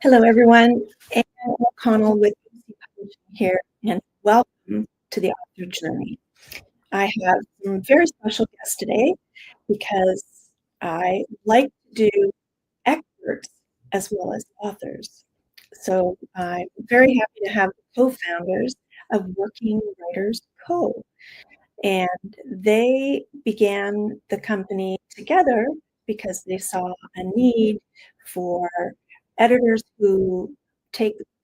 Hello, everyone. Anne O'Connell with UC Publishing here, and welcome to the Author Journey. I have some very special guests today because I like to do experts as well as authors. So I'm very happy to have the co-founders of Working Writers Co. And they began the company together because they saw a need for editors who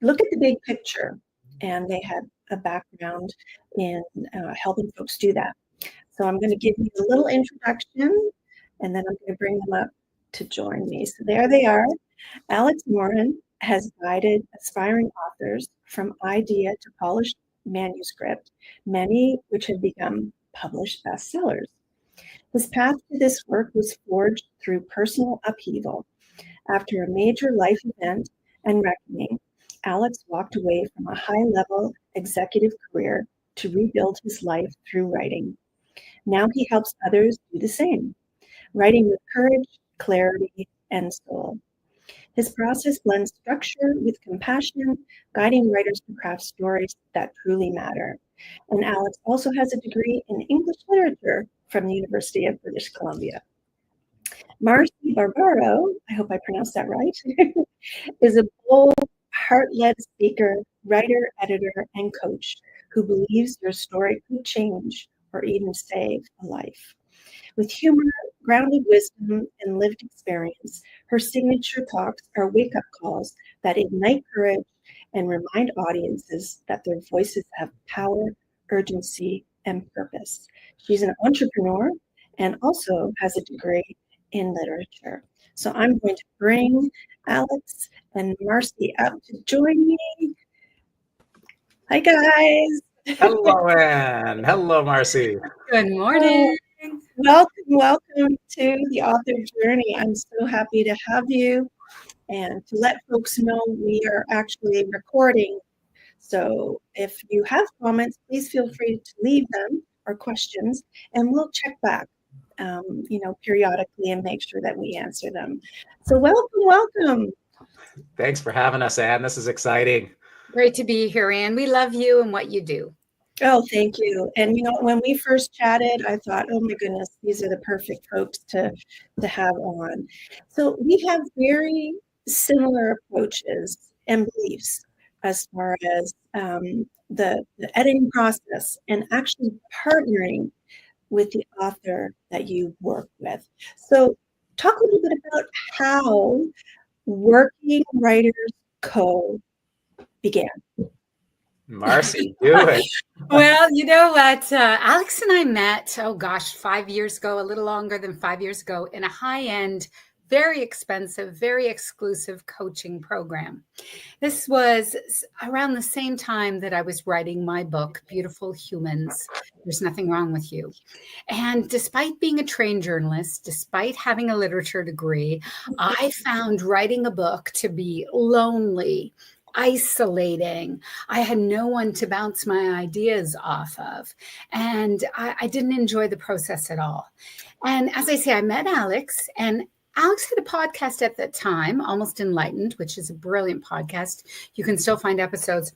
look at the big picture, and they had a background in helping folks do that. So I'm going to give you a little introduction, and then I'm going to bring them up to join me. So there they are. Alex Morin has guided aspiring authors from idea to polished manuscript, many which have become published bestsellers. His path to this work was forged through personal upheaval. After a major life event and reckoning, Alex walked away from a high-level executive career to rebuild his life through writing. Now he helps others do the same, writing with courage, clarity, and soul. His process blends structure with compassion, guiding writers to craft stories that truly matter. And Alex also has a degree in English literature from the University of British Columbia. Marcy Barbaro, I hope I pronounced that right, is a bold, heart-led speaker, writer, editor, and coach who believes your story could change or even save a life. With humor, grounded wisdom, and lived experience, her signature talks are wake-up calls that ignite courage and remind audiences that their voices have power, urgency, and purpose. She's an entrepreneur and also has a degree in literature. So I'm going to bring Alex and Marcy up to join me. Hi, guys. Hello, Anne. Hello, Marcy. Good morning. Welcome to the Author Journey. I'm so happy to have you. And to let folks know, we are actually recording. So if you have comments, please feel free to leave them or questions, and we'll check back, periodically and make sure that we answer them. So welcome. Thanks for having us, Anne. This is exciting. Great to be here, Anne. We love you and what you do. Oh, thank you. And when we first chatted, I thought, oh my goodness, these are the perfect folks to have on. So we have very similar approaches and beliefs as far as the editing process and actually partnering with the author that you work with. So talk a little bit about how Working Writers Co. began. Marcy, do it. Well, you know what? Alex and I met, 5 years ago, a little longer than 5 years ago, in a high-end, very expensive, very exclusive coaching program. This was around the same time that I was writing my book, Beautiful Humans, There's Nothing Wrong with You. And despite being a trained journalist, despite having a literature degree, I found writing a book to be lonely, isolating. I had no one to bounce my ideas off of. And I didn't enjoy the process at all. And as I say, I met Alex, and Alex had a podcast at that time, Almost Enlightened, which is a brilliant podcast. You can still find episodes.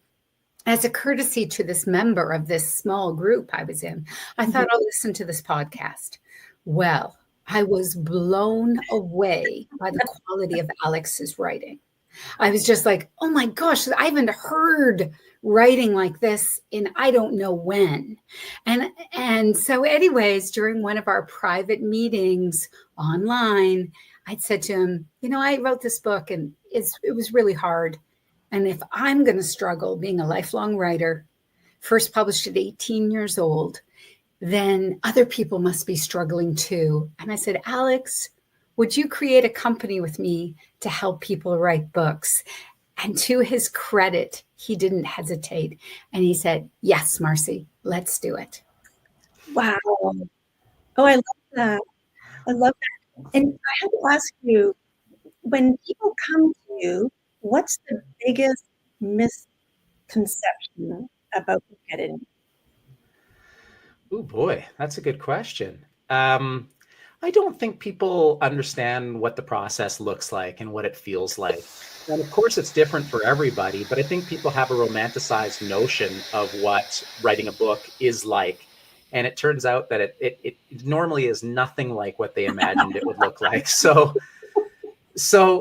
As a courtesy to this member of this small group I was in, I thought I'll listen to this podcast. Well, I was blown away by the quality of Alex's writing. I was just like, oh my gosh, I haven't heard writing like this in I don't know when. And so anyways, during one of our private meetings online, I'd said to him, I wrote this book and it was really hard. And if I'm going to struggle being a lifelong writer, first published at 18 years old, then other people must be struggling too. And I said, Alex, would you create a company with me to help people write books? And to his credit, he didn't hesitate. And he said, yes, Marcy, let's do it. Wow. Oh, I love that. And I have to ask you, when people come to you, what's the biggest misconception about book editing? Oh boy, that's a good question. I don't think people understand what the process looks like and what it feels like. And of course, it's different for everybody, but I think people have a romanticized notion of what writing a book is like. And it turns out that it normally is nothing like what they imagined it would look like. So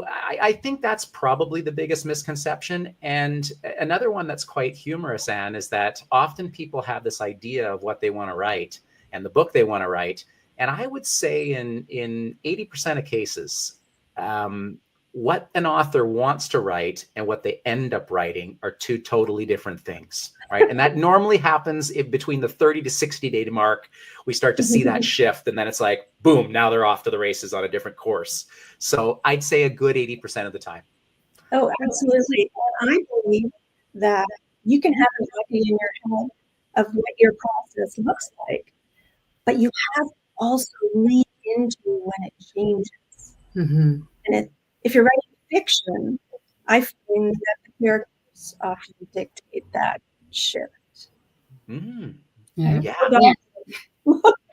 I think that's probably the biggest misconception. And another one that's quite humorous, Anne, is that often people have this idea of what they want to write and the book they want to write. And I would say in 80% of cases, what an author wants to write and what they end up writing are two totally different things, right? And that normally happens between the 30 to 60 day mark. We start to see that shift, and then it's like, boom, now they're off to the races on a different course. So I'd say a good 80% of the time. Oh, absolutely. And I believe that you can have an idea in your head of what your process looks like, but you have to also lean into when it changes. Mm-hmm. And if you're writing fiction, I find that the characters often dictate that shift. Mm. Yeah. Yeah.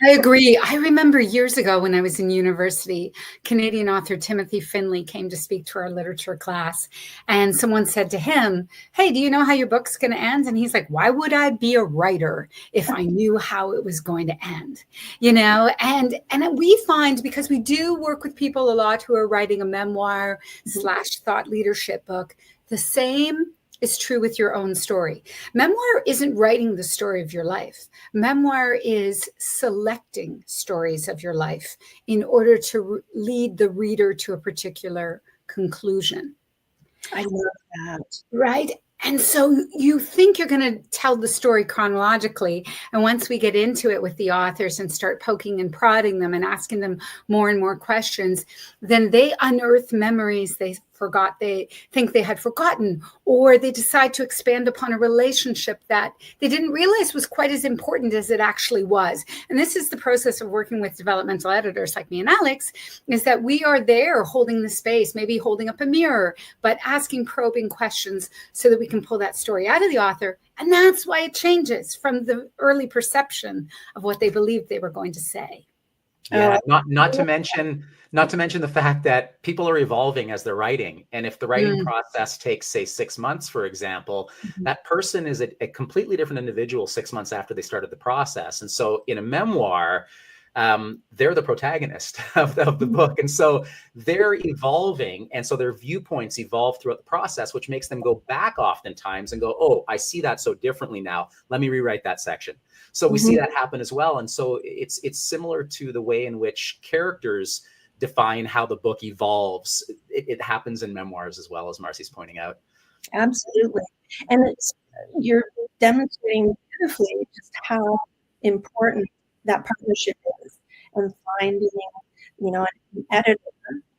I agree. I remember years ago when I was in university, Canadian author Timothy Finley came to speak to our literature class, and someone said to him, "Hey, do you know how your book's going to end?" And he's like, "Why would I be a writer if I knew how it was going to end?" You know, and we find, because we do work with people a lot who are writing a memoir / thought leadership book, the same is true with your own story. Memoir isn't writing the story of your life. Memoir is selecting stories of your life in order to lead the reader to a particular conclusion. I love that. Right? And so you think you're going to tell the story chronologically. And once we get into it with the authors and start poking and prodding them and asking them more and more questions, then they unearth memories they think they had forgotten, or they decide to expand upon a relationship that they didn't realize was quite as important as it actually was. And this is the process of working with developmental editors like me and Alex, is that we are there holding the space, maybe holding up a mirror, but asking probing questions so that we can pull that story out of the author. And that's why it changes from the early perception of what they believed they were going to say. Yeah, not to mention the fact that people are evolving as they're writing. And if the writing process takes, say, 6 months, for example, that person is a completely different individual 6 months after they started the process. And so in a memoir, they're the protagonist of the book. And so they're evolving. And so their viewpoints evolve throughout the process, which makes them go back oftentimes and go, oh, I see that so differently now. Let me rewrite that section. So we see that happen as well. And so it's similar to the way in which characters define how the book evolves. It happens in memoirs as well, as Marcy's pointing out. Absolutely. And you're demonstrating beautifully just how important that partnership is, and finding, an editor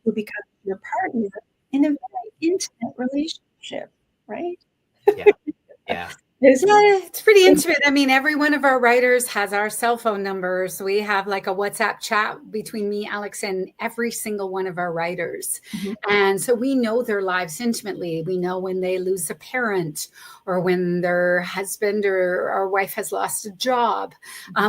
who becomes your partner in a very intimate relationship, right? Yeah. It's pretty intimate. I mean, every one of our writers has our cell phone numbers. We have like a WhatsApp chat between me, Alex, and every single one of our writers. And so we know their lives intimately. We know when they lose a parent, or when their husband or wife has lost a job.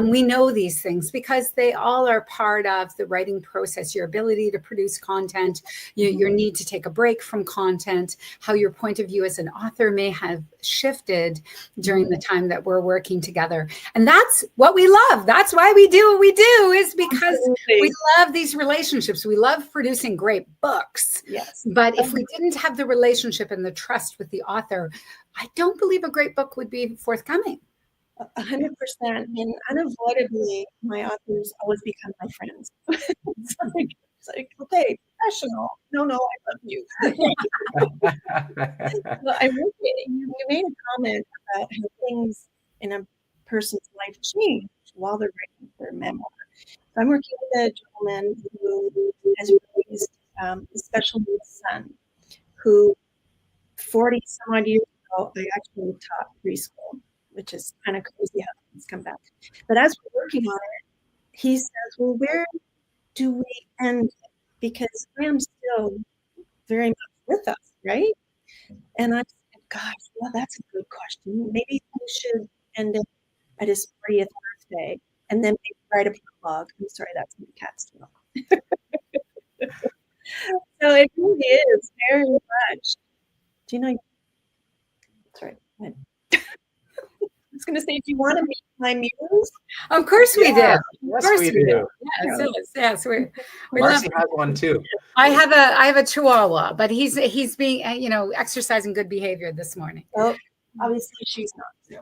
We know these things because they all are part of the writing process, your ability to produce content, your need to take a break from content, how your point of view as an author may have shifted during the time that we're working together. And that's what we love. That's why we do what we do, is because we love these relationships. We love producing great books. Yes. But if we didn't have the relationship and the trust with the author, I don't believe a great book would be forthcoming. 100%. And unavoidably, my authors always become my friends. It's like, okay, professional. No, I love you. Well, you made a comment about how things in a person's life change while they're writing their memoir. So I'm working with a gentleman who has raised a special needs son, who 40 some odd years ago, I actually taught preschool, which is kind of crazy how things come back. But as we're working on it, he says, well, where do we end? Because I am still very much with us, right? And I said, gosh, well, that's a good question. Maybe we should end it at his 40th birthday and then maybe write a prologue. I'm sorry, that's my cat's tail. No, it really is very much. Do you know? Sorry. Go ahead. I was going to say, do you want to meet my muse? Of course we do. Yes, Of course we we do. do. Yes. We Marcy love. has one too. I have a Chihuahua, but he's being exercising good behavior this morning. Well, obviously she's not.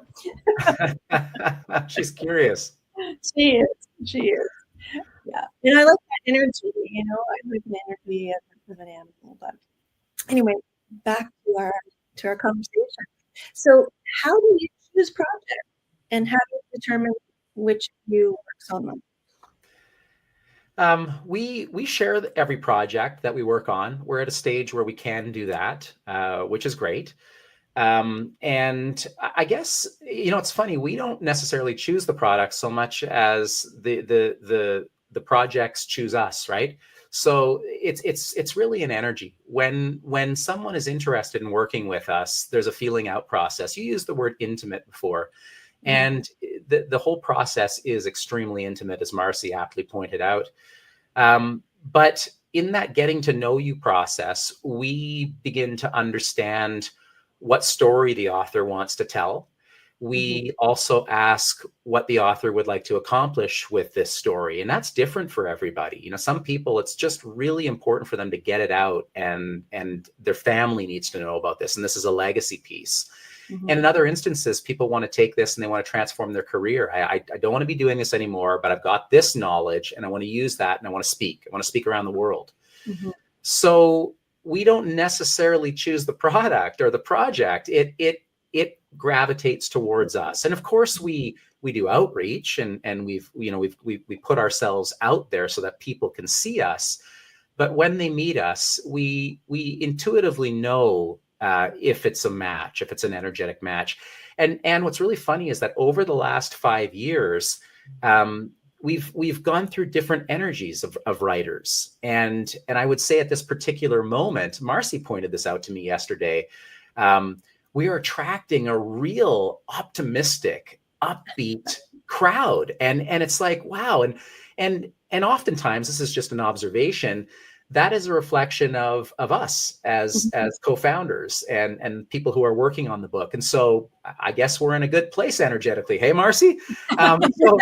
So. She's curious. She is. Yeah, and I like that energy. I like the energy of an animal. But anyway, back to our conversation. So, how do you choose projects, and how do you determine which of you works on them? We share every project that we work on. We're at a stage where we can do that, which is great. And I guess, it's funny. We don't necessarily choose the product so much as the projects choose us, right? So it's really an energy. When someone is interested in working with us, there's a feeling out process. You used the word intimate before. And the whole process is extremely intimate, as Marcy aptly pointed out. But in that getting to know you process, we begin to understand what story the author wants to tell. We also ask what the author would like to accomplish with this story. And that's different for everybody. Some people, it's just really important for them to get it out, and their family needs to know about this. And this is a legacy piece. And in other instances, people want to take this and they want to transform their career. I don't want to be doing this anymore, but I've got this knowledge and I want to use that, and I want to speak. I want to speak around the world. So we don't necessarily choose the product or the project. It gravitates towards us. And of course we do outreach, and we put ourselves out there so that people can see us. But when they meet us, we intuitively know if it's a match, if it's an energetic match. And what's really funny is that over the last 5 years, we've gone through different energies of writers. And I would say at this particular moment, Marcy pointed this out to me yesterday, we are attracting a real optimistic, upbeat crowd. And it's like, wow. And oftentimes, this is just an observation, that is a reflection of us as co-founders and people who are working on the book. And so I guess we're in a good place energetically. Hey, Marcy. So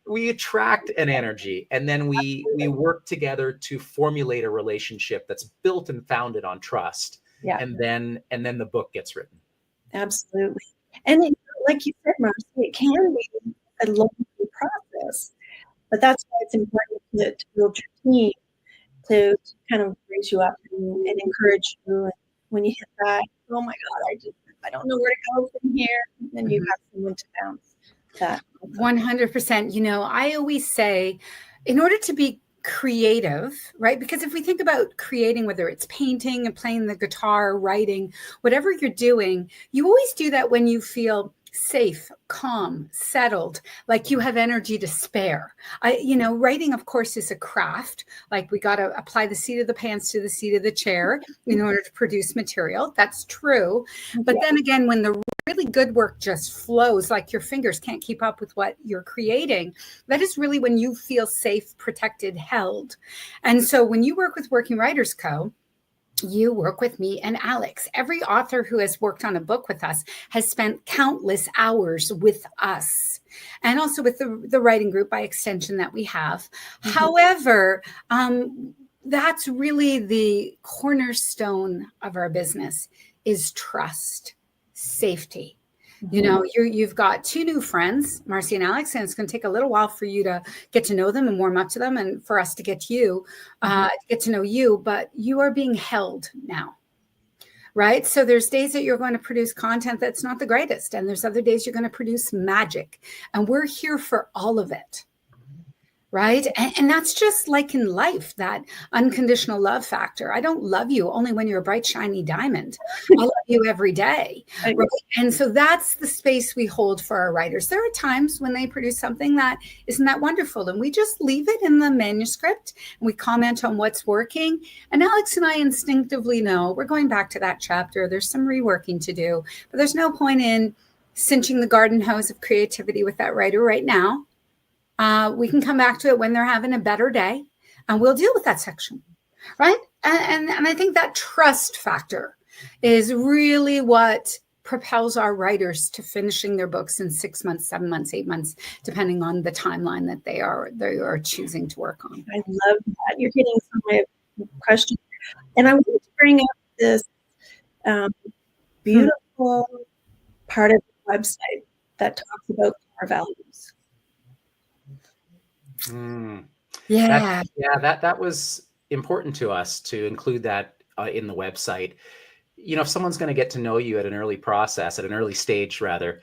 we attract an energy, and then we work together to formulate a relationship that's built and founded on trust. Yeah. And then the book gets written. Absolutely. And like you said, Marcy, it can be a lonely process, but that's why it's important to build your team, to kind of raise you up and encourage you. And when you hit that, oh my God, I don't know where to go from here. And then you have someone to bounce that. 100%. I always say, in order to be creative, right? Because if we think about creating, whether it's painting and playing the guitar, writing, whatever you're doing, you always do that when you feel safe, calm, settled, like you have energy to spare. Writing, of course, is a craft. Like, we got to apply the seat of the pants to the seat of the chair in order to produce material. That's true. But then again, when the really good work just flows, like your fingers can't keep up with what you're creating, that is really when you feel safe, protected, held. And so when you work with Working Writers Co., you work with me and Alex. Every author who has worked on a book with us has spent countless hours with us, and also with the writing group by extension that we have. However, that's really the cornerstone of our business, is trust, safety. You've got two new friends, Marcy and Alex, and it's going to take a little while for you to get to know them and warm up to them, and for us to get to know you, but you are being held now, right? So there's days that you're going to produce content that's not the greatest, and there's other days you're going to produce magic, and we're here for all of it. Right. And that's just like in life, that unconditional love factor. I don't love you only when you're a bright, shiny diamond. I love you every day. Right? And so that's the space we hold for our writers. There are times when they produce something that isn't that wonderful, and we just leave it in the manuscript and we comment on what's working. And Alex and I instinctively know we're going back to that chapter. There's some reworking to do, but there's no point in cinching the garden hose of creativity with that writer right now. We can come back to it when they're having a better day, and we'll deal with that section. right? And I think that trust factor is really what propels our writers to finishing their books in 6 months, 7 months, 8 months, depending on the timeline that they are choosing to work on. I love that. You're hitting some of my questions. And I wanted to bring up this beautiful part of the website that talks about core values. Yeah. That was important to us to include that in the website. You know, if someone's going to get to know you at an early stage rather,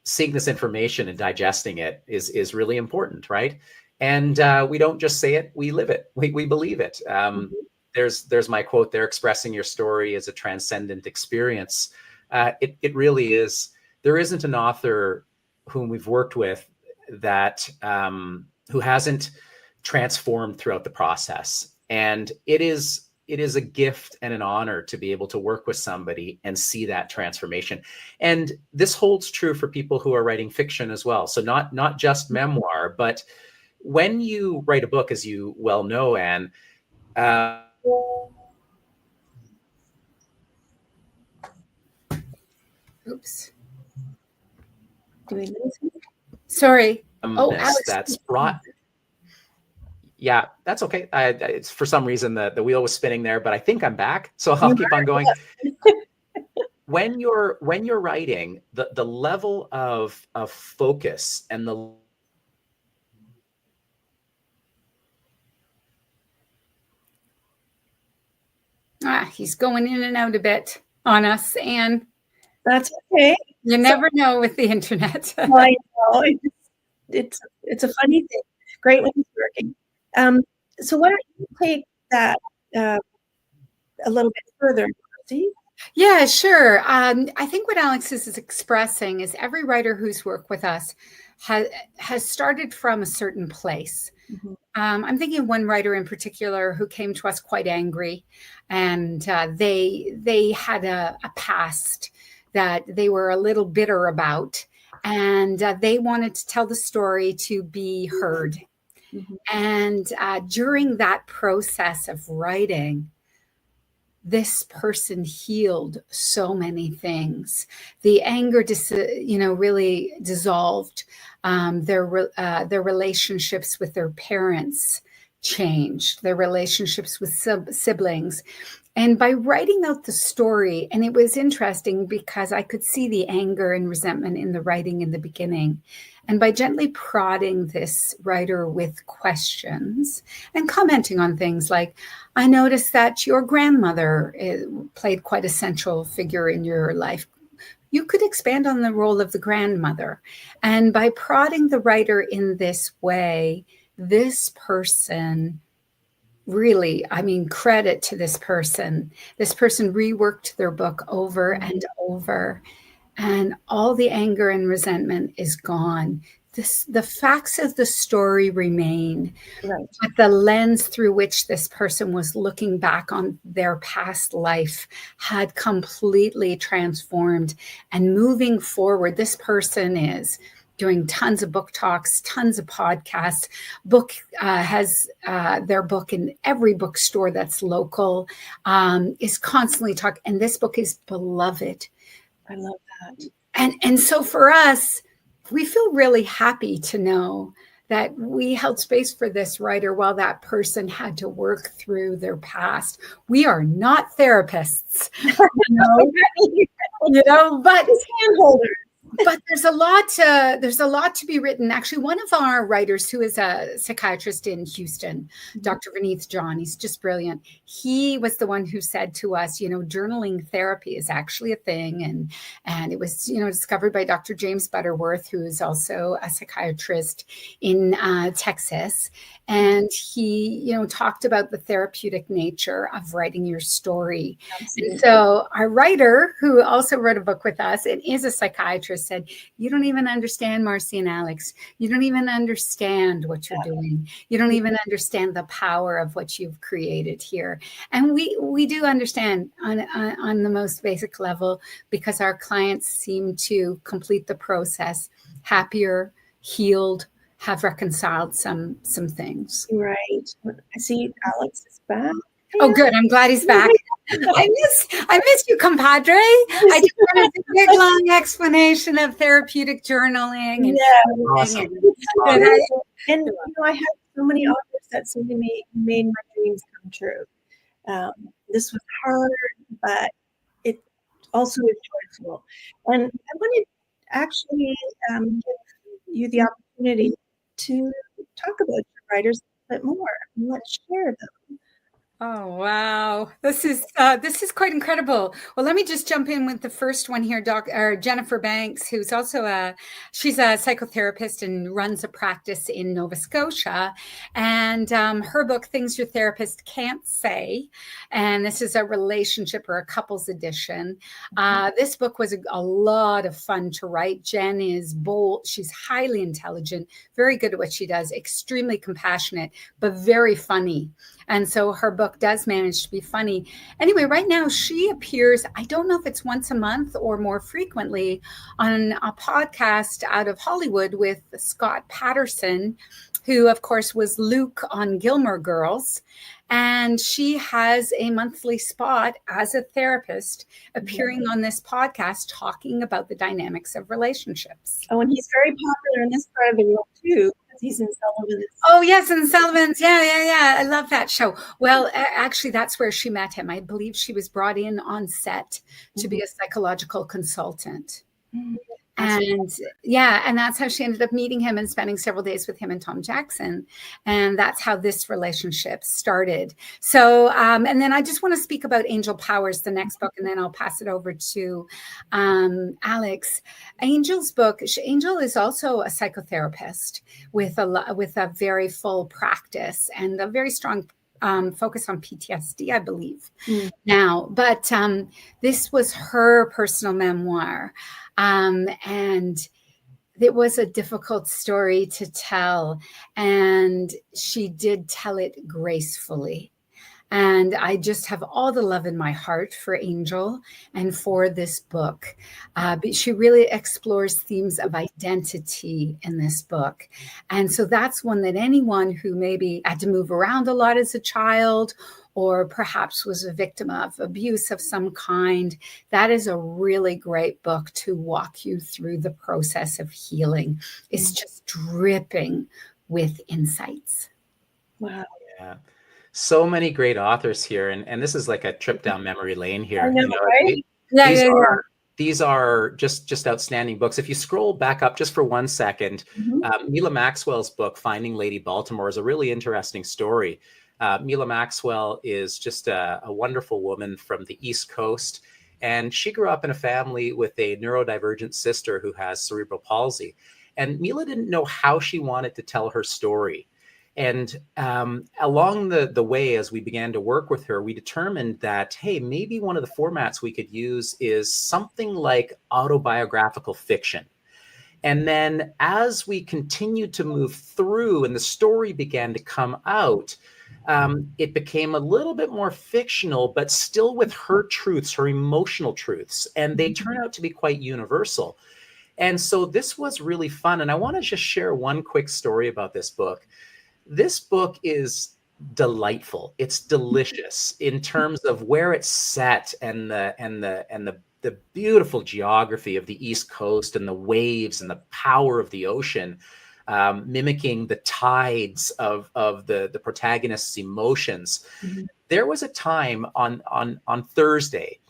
seeing this information and digesting it is really important, right? And we don't just say it, we live it, we believe it. There's my quote there: expressing your story is a transcendent experience. It really is. There isn't an author whom we've worked with that who hasn't transformed throughout the process. And it is a gift and an honor to be able to work with somebody and see that transformation. And this holds true for people who are writing fiction as well. So not just memoir, but when you write a book, as you well know, Anne, Oops. Do we lose him? Sorry. Alex. That's brought. Yeah, that's okay. It's for some reason the wheel was spinning there, but I think I'm back, so I'll keep on going. When you're writing, the level of focus and the he's going in and out a bit on us, and that's okay. You never know with the internet. Well, I know. It's a funny thing. Great when it's working. So why don't you take that a little bit further, Marcy? Yeah, sure. I think what Alex is expressing is every writer who's worked with us has started from a certain place. Mm-hmm. I'm thinking of one writer in particular who came to us quite angry, and they had a past that they were a little bitter about, and they wanted to tell the story to be heard. Mm-hmm. And during that process of writing, this person healed so many things. The anger, really dissolved. Their relationships with their parents changed. Their relationships with siblings. And by writing out the story, and it was interesting because I could see the anger and resentment in the writing in the beginning. And by gently prodding this writer with questions and commenting on things like, I noticed that your grandmother played quite a central figure in your life. You could expand on the role of the grandmother. And by prodding the writer in this way, this person really, credit to this person. This person reworked their book over and over, and all the anger and resentment is gone. The facts of the story remain, right, but the lens through which this person was looking back on their past life had completely transformed. And moving forward, this person is doing tons of book talks, tons of podcasts. Has their book in every bookstore that's local, is constantly talking. And this book is beloved. I love that. And so for us, we feel really happy to know that we held space for this writer while that person had to work through their past. We are not therapists, but handholders. But there's a lot to be written. Actually, one of our writers, who is a psychiatrist in Houston, Dr. Vineeth John, he's just brilliant. He was the one who said to us, journaling therapy is actually a thing. And it was, discovered by Dr. James Butterworth, who is also a psychiatrist in Texas. And he, talked about the therapeutic nature of writing your story. Absolutely. And so our writer, who also wrote a book with us and is a psychiatrist, said, you don't even understand, Marcy and Alex. You don't even understand what you're doing. You don't even understand the power of what you've created here. And we do understand on the most basic level, because our clients seem to complete the process happier, healed, have reconciled some things. Right. I see Alex is back. Oh, good. I'm glad he's back. I miss you, compadre. I just wanted a big, long explanation of therapeutic journaling. And Awesome. And I have so many authors that say to me, "You made my dreams come true." This was hard, but it also is joyful. And I want to actually give you the opportunity to talk about your writers a bit more. Let's share them. Oh, wow. This is quite incredible. Well, let me just jump in with the first one here, Jennifer Banks, who's also she's a psychotherapist and runs a practice in Nova Scotia. And her book, Things Your Therapist Can't Say, and this is a relationship or a couples edition. This book was a lot of fun to write. Jen is bold. She's highly intelligent, very good at what she does, extremely compassionate, but very funny. And so her book does manage to be funny. Anyway, right now she appears, I don't know if it's once a month or more frequently, on a podcast out of Hollywood with Scott Patterson, who of course was Luke on Gilmore Girls. And she has a monthly spot as a therapist appearing on this podcast talking about the dynamics of relationships. Oh, and he's very popular in this part of the world too, because he's in Sullivan's. Oh, yes, in Sullivan's. Yeah. I love that show. Well, actually, that's where she met him. I believe she was brought in on set to be a psychological consultant. And that's how she ended up meeting him and spending several days with him and Tom Jackson. And that's how this relationship started. So, and then I just want to speak about Angel Powers, the next book, and then I'll pass it over to Alex. Angel's book, Angel is also a psychotherapist with a very full practice and a very strong focus on PTSD, I believe now, but this was her personal memoir. And it was a difficult story to tell, and she did tell it gracefully. And I just have all the love in my heart for Angel and for this book. But she really explores themes of identity in this book. And so that's one that anyone who maybe had to move around a lot as a child, or perhaps was a victim of abuse of some kind, that is a really great book to walk you through the process of healing. It's just dripping with insights. Wow. Yeah. So many great authors here. And this is like a trip down memory lane here. I know, right? These are just outstanding books. If you scroll back up just for 1 second, Mila Maxwell's book, Finding Lady Baltimore, is a really interesting story. Mila Maxwell is just a wonderful woman from the East Coast. And she grew up in a family with a neurodivergent sister who has cerebral palsy. And Mila didn't know how she wanted to tell her story. And along the way, as we began to work with her, we determined that, hey, maybe one of the formats we could use is something like autobiographical fiction. And then as we continued to move through and the story began to come out, it became a little bit more fictional, but still with her truths, her emotional truths. And they turn out to be quite universal. And so this was really fun. And I want to just share one quick story about this book. This book is delightful. It's delicious in terms of where it's set and the beautiful geography of the East Coast and the waves and the power of the ocean, mimicking the tides of the protagonist's emotions. There was a time on Thursday,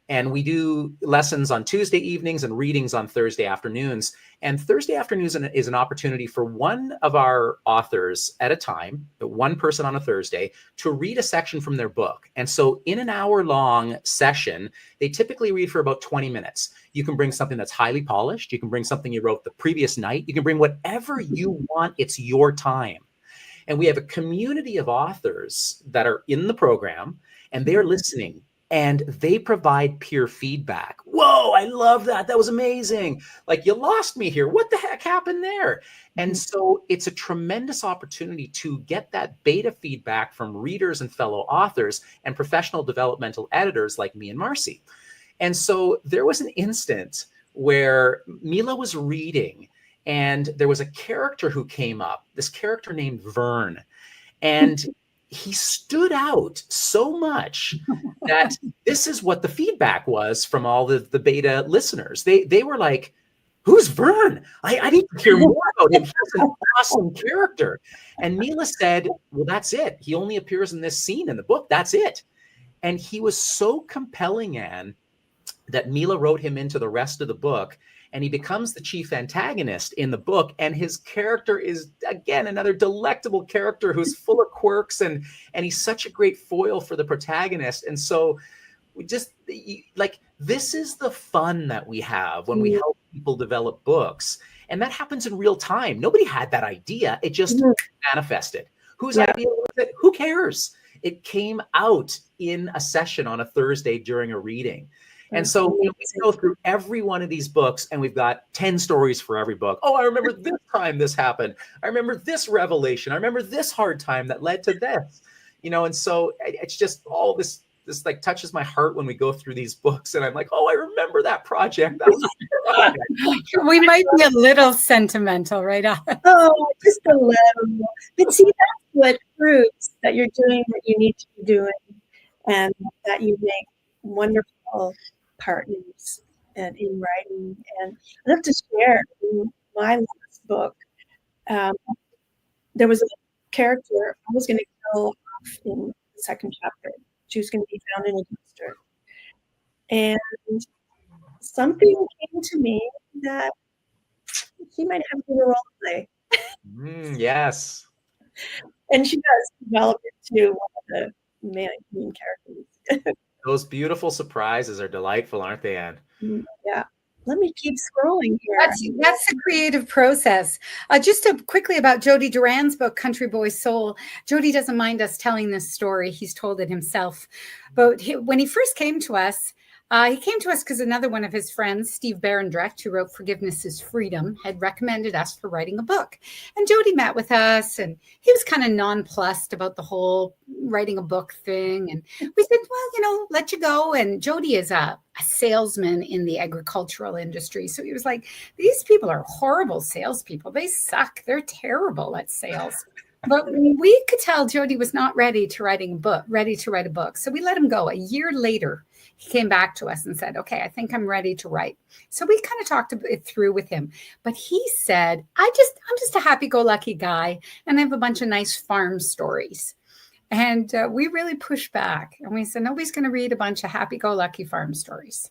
and we do lessons on Tuesday evenings and readings on Thursday afternoons. And Thursday afternoons is an opportunity for one of our authors at a time, one person on a Thursday, to read a section from their book. And so in an hour-long session, they typically read for about 20 minutes. You can bring something that's highly polished. You can bring something you wrote the previous night. You can bring whatever you want. It's your time. And we have a community of authors that are in the program, and they're listening. And they provide peer feedback. Whoa, I love that. That was amazing. Like, you lost me here. What the heck happened there? And so it's a tremendous opportunity to get that beta feedback from readers and fellow authors and professional developmental editors like me and Marcy. And so there was an instant where Mila was reading, and there was a character who came up, this character named Vern. And he stood out so much that this is what the feedback was from all the beta listeners. They were like, who's Vern? I need to hear more about him. He's an awesome character. And Mila said, well, that's it. He only appears in this scene in the book. That's it. And he was so compelling, Anne, that Mila wrote him into the rest of the book, and he becomes the chief antagonist in the book. And his character is, again, another delectable character who's full of quirks, and he's such a great foil for the protagonist. And so we just, like, this is the fun that we have when we help people develop books. And that happens in real time. Nobody had that idea. It just manifested. Whose idea was it? Who cares? It came out in a session on a Thursday during a reading. And so we go through every one of these books, and we've got 10 stories for every book. Oh, I remember this time this happened. I remember this revelation. I remember this hard time that led to this, and so it's just all this like touches my heart when we go through these books, and I'm like, oh, I remember that project. That was we might be a little sentimental, right? Oh, just a little. But see, that's what proves that you're doing what you need to be doing, and that you make wonderful partners and in writing. And I'd love to share in my last book. There was a character I was going to kill off in the second chapter. She was going to be found in a dumpster. And something came to me that she might have a role to play. Yes. And she does develop into one of the main characters. Those beautiful surprises are delightful, aren't they, Anne? Yeah. Let me keep scrolling here. That's the creative process. Just quickly about Jody Duran's book, Country Boy's Soul. Jody doesn't mind us telling this story. He's told it himself. But when he first came to us because another one of his friends, Steve Barendrecht, who wrote Forgiveness is Freedom, had recommended us for writing a book. And Jody met with us, and he was kind of nonplussed about the whole writing a book thing. And we said, well, let you go. And Jody is a salesman in the agricultural industry. So he was like, these people are horrible salespeople. They suck. They're terrible at sales. But we could tell Jody was not ready to write a book. So we let him go. A year later, he came back to us and said, okay, I think I'm ready to write. So we kind of talked it through with him. But he said, I'm just a happy-go-lucky guy, and I have a bunch of nice farm stories. And we really pushed back. And we said, nobody's going to read a bunch of happy-go-lucky farm stories.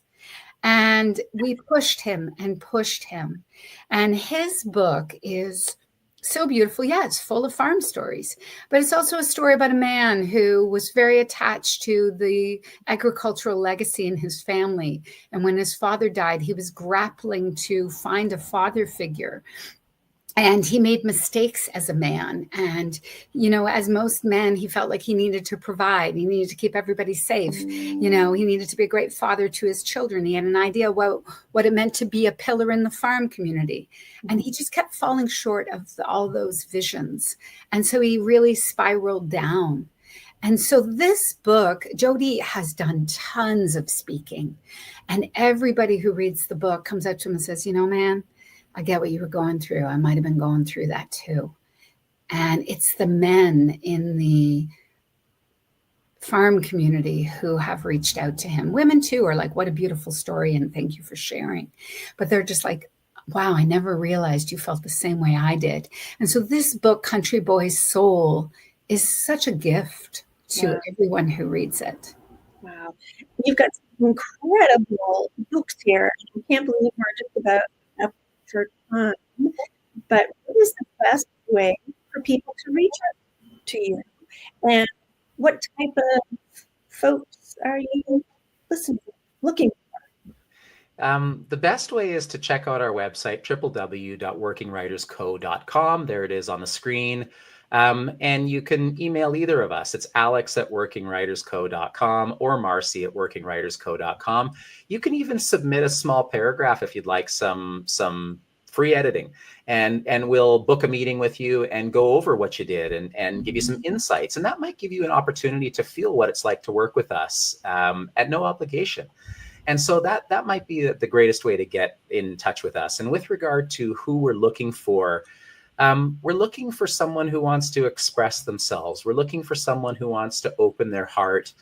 And we pushed him and pushed him. And his book is so beautiful. Yeah, it's full of farm stories, but it's also a story about a man who was very attached to the agricultural legacy in his family. And when his father died, he was grappling to find a father figure. And he made mistakes as a man. And, as most men, he felt like he needed to provide. He needed to keep everybody safe. He needed to be a great father to his children. He had an idea what it meant to be a pillar in the farm community. And he just kept falling short of all those visions. And so he really spiraled down. And so this book, Jody has done tons of speaking. And everybody who reads the book comes up to him and says, man, I get what you were going through. I might have been going through that too. And it's the men in the farm community who have reached out to him. Women too are like, what a beautiful story, and thank you for sharing. But they're just like, wow, I never realized you felt the same way I did. And so this book, Country Boy's Soul, is such a gift to everyone who reads it. Wow. You've got some incredible books here. I can't believe we're just about for time, but what is the best way for people to reach out to you, and what type of folks are you looking for? The best way is to check out our website, www.workingwritersco.com. There it is on the screen. And you can email either of us. It's alex@workingwritersco.com or marcy@workingwritersco.com. You can even submit a small paragraph if you'd like some free editing, and we'll book a meeting with you and go over what you did and give you some insights. And that might give you an opportunity to feel what it's like to work with us at no obligation. And so that might be the greatest way to get in touch with us. And with regard to who we're looking for, we're looking for someone who wants to express themselves. We're looking for someone who wants to open their heart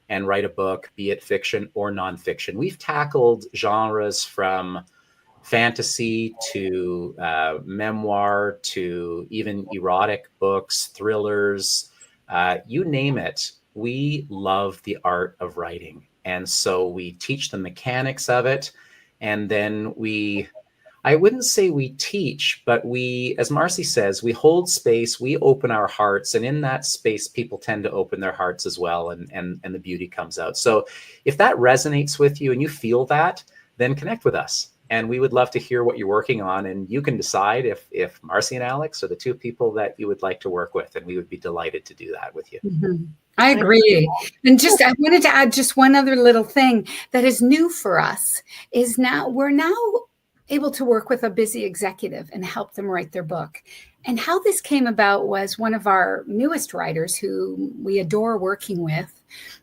and write a book, be it fiction or nonfiction. We've tackled genres from fantasy to memoir to even erotic books, thrillers, you name it. We love the art of writing. And so we teach the mechanics of it. And then I wouldn't say we teach, but we, as Marcy says, we hold space, we open our hearts, and in that space, people tend to open their hearts as well, and the beauty comes out. So if that resonates with you and you feel that, then connect with us. And we would love to hear what you're working on, and you can decide if Marcy and Alex are the two people that you would like to work with, and we would be delighted to do that with you. Mm-hmm. I agree. And I wanted to add just one other little thing that is new for us is we're now able to work with a busy executive and help them write their book. And how this came about was one of our newest writers who we adore working with.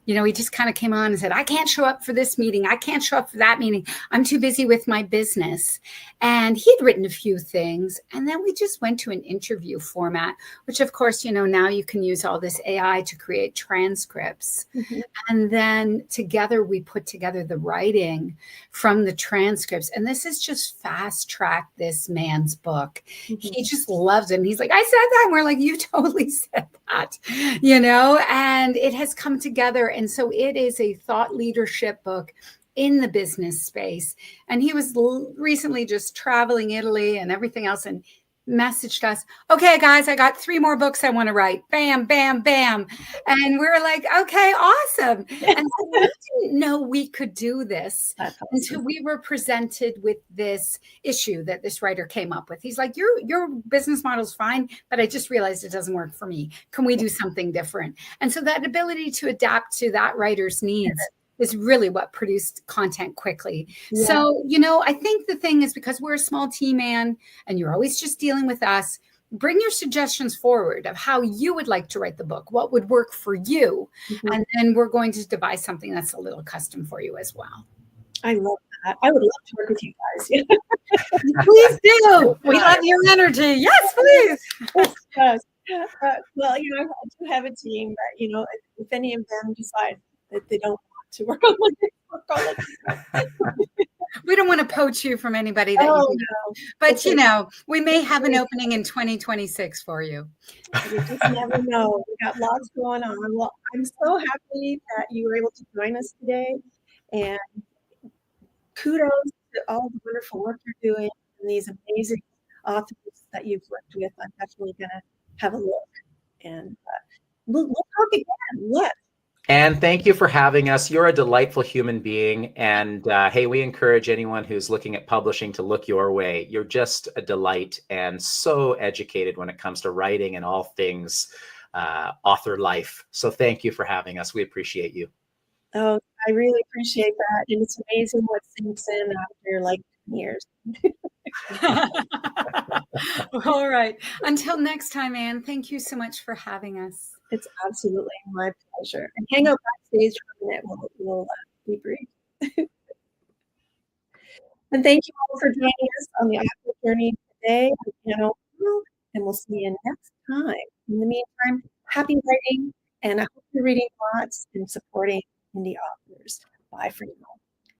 He just kind of came on and said, I can't show up for this meeting. I can't show up for that meeting. I'm too busy with my business. And he'd written a few things. And then we just went to an interview format, which of course, now you can use all this AI to create transcripts. Mm-hmm. And then together we put together the writing from the transcripts. And this is just fast track this man's book. Mm-hmm. He just loves it. And he's like, I said that. And we're like, you totally said that, and it has come together. And so it is a thought leadership book in the business space. And he was recently just traveling Italy and everything else and messaged us, okay, guys, I got 3 more books I want to write. Bam, bam, bam. And we're like, okay, awesome. And so we didn't know we could do this until we were presented with this issue that this writer came up with. He's like, your business model's fine, but I just realized it doesn't work for me. Can we do something different? And so that ability to adapt to that writer's needs is really what produced content quickly. Yeah. So, I think the thing is, because we're a small team, Anne, and you're always just dealing with us, bring your suggestions forward of how you would like to write the book, what would work for you. Mm-hmm. And then we're going to devise something that's a little custom for you as well. I love that. I would love to work with you guys. Please do. We love your energy. Yes, please. Yes. Well, I do have a team that, if any of them decide that they don't to work on it. We don't want to poach you from anybody that but we may have an opening in 2026 for you. You just never know. We got lots going on. Well, I'm so happy that you were able to join us today, and kudos to all the wonderful work you're doing and these amazing authors that you've worked with. I'm definitely going to have a look, and we'll talk again. Yes. And thank you for having us. You're a delightful human being. And hey, we encourage anyone who's looking at publishing to look your way. You're just a delight and so educated when it comes to writing and all things author life. So thank you for having us. We appreciate you. Oh, I really appreciate that. And it's amazing what sinks in after like 10 years. All right. Until next time, Anne, thank you so much for having us. It's absolutely my pleasure. And hang out backstage for a minute. We'll debrief. And thank you all for joining us on the author journey today. And we'll see you next time. In the meantime, happy writing, and I hope you're reading lots and supporting indie authors. Bye for now.